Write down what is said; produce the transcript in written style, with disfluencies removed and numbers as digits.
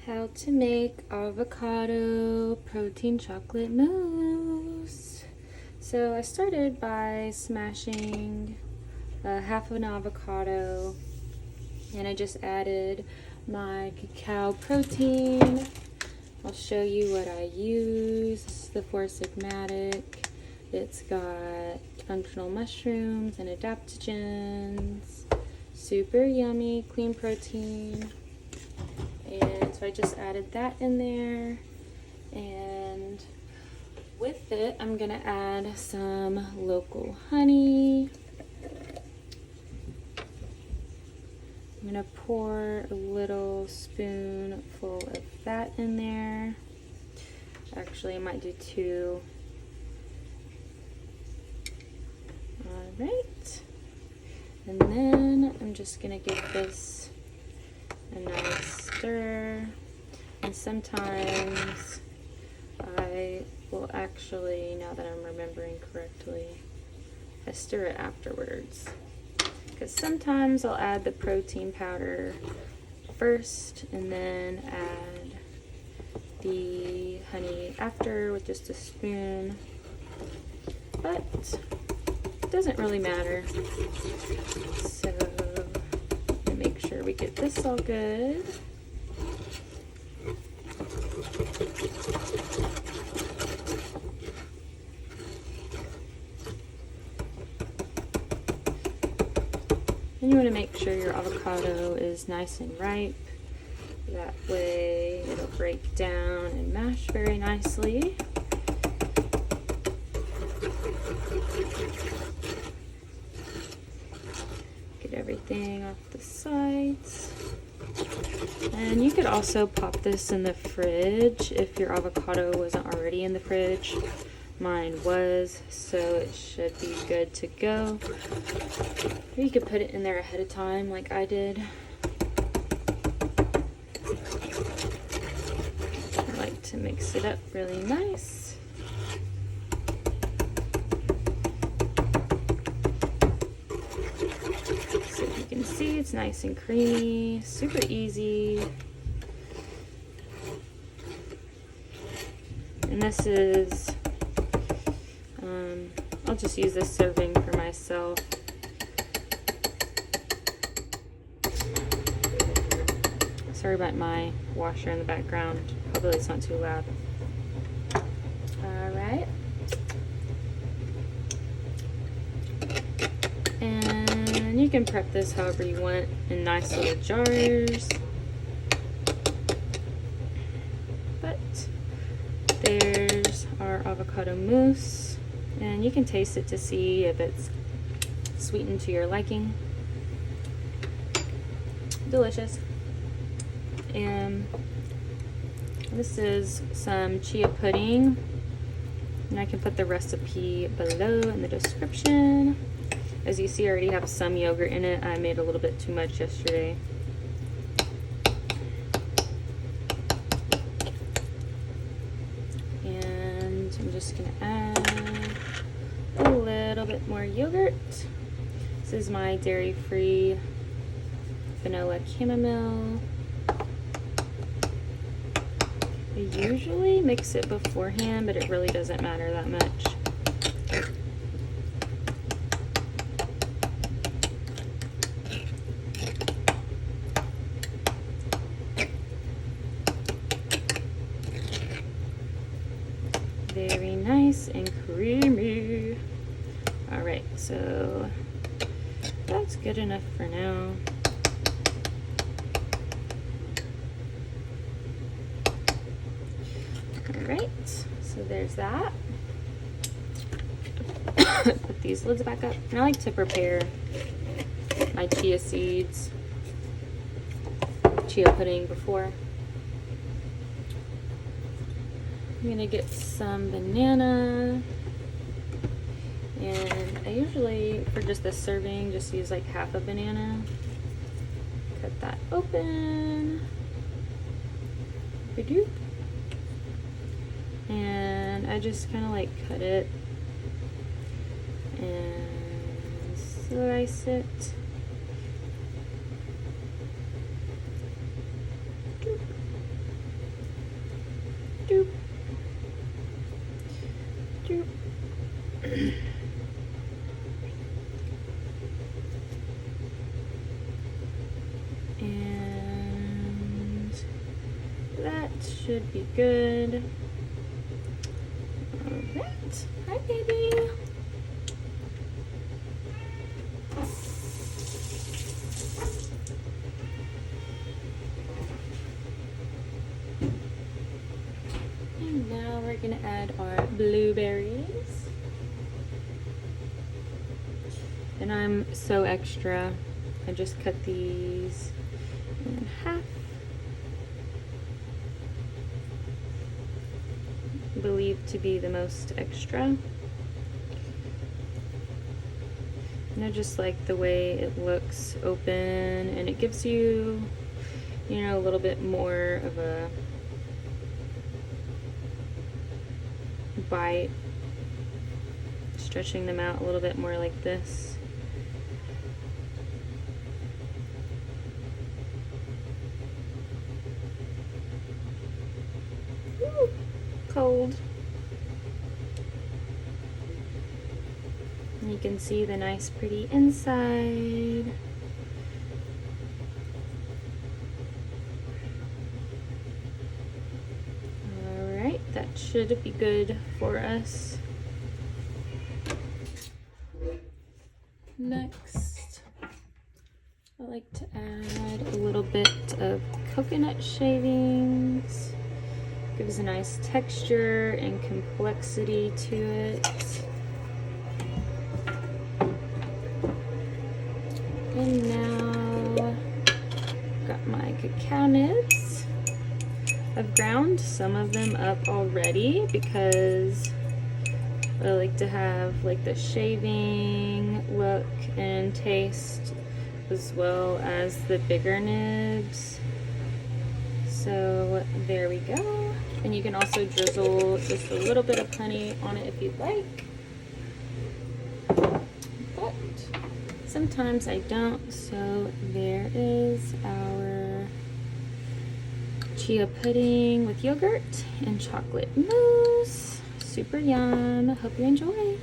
How to make avocado protein chocolate mousse. So I started by smashing half of an avocado, and I just added my cacao protein. I'll show you what I use. This is the 4 Sigmatic. It's got functional mushrooms and adaptogens. Super yummy, clean protein. And so I just added that in there. And with it, I'm gonna add some local honey. I'm gonna pour a little spoonful of that in there. Actually, I might do 2. All right. And then I'm just gonna give this a nice stir. And sometimes I will actually, now that I'm remembering correctly, I stir it afterwards. Because sometimes I'll add the protein powder first and then add the honey after with just a spoon. But it doesn't really matter. So make sure we get this all good. And you want to make sure your avocado is nice and ripe. That way it'll break down and mash very nicely. Get everything off the sides. And you could also pop this in the fridge if your avocado wasn't already in the fridge. Mine was, so it should be good to go. Or you could put it in there ahead of time like I did. I like to mix it up really nice. So you can see it's nice and creamy, super easy. And this is I'll just use this serving for myself. Sorry about my washer in the background. Hopefully it's not too loud. Alright. And you can prep this however you want in nice little jars. But there's our avocado mousse. And you can taste it to see if it's sweetened to your liking. Delicious. And this is some chia pudding. And I can put the recipe below in the description. As you see, I already have some yogurt in it. I made a little bit too much yesterday. And I'm just gonna add a little bit more yogurt. This is my dairy-free vanilla chamomile. I usually mix it beforehand, but it really doesn't matter that much. Very nice and creamy. All right, so that's good enough for now. All right, so there's that. Put these lids back up. And I like to prepare my chia seeds, chia pudding before. I'm gonna get some banana, and I usually, for just this serving, just use like half a banana. Cut that open. And I just kind of like cut it and slice it. should be good. Alright, hi baby. And now we're gonna add our blueberries. And I'm so extra. I just cut these in half. Believed to be the most extra. And I just like the way it looks open, and it gives you, you know, a little bit more of a bite, stretching them out a little bit more like this. Ooh, cold. And you can see the nice pretty inside. Alright, that should be good for us. Next, I like to add a little bit of coconut shavings. Gives a nice texture and complexity to it. And now, got my cacao nibs. I've ground some of them up already because I like to have like the shaving look and taste as well as the bigger nibs. So there we go. And you can also drizzle just a little bit of honey on it if you'd like. But sometimes I don't, so there is our chia pudding with yogurt and chocolate mousse. Super yum. Hope you enjoy.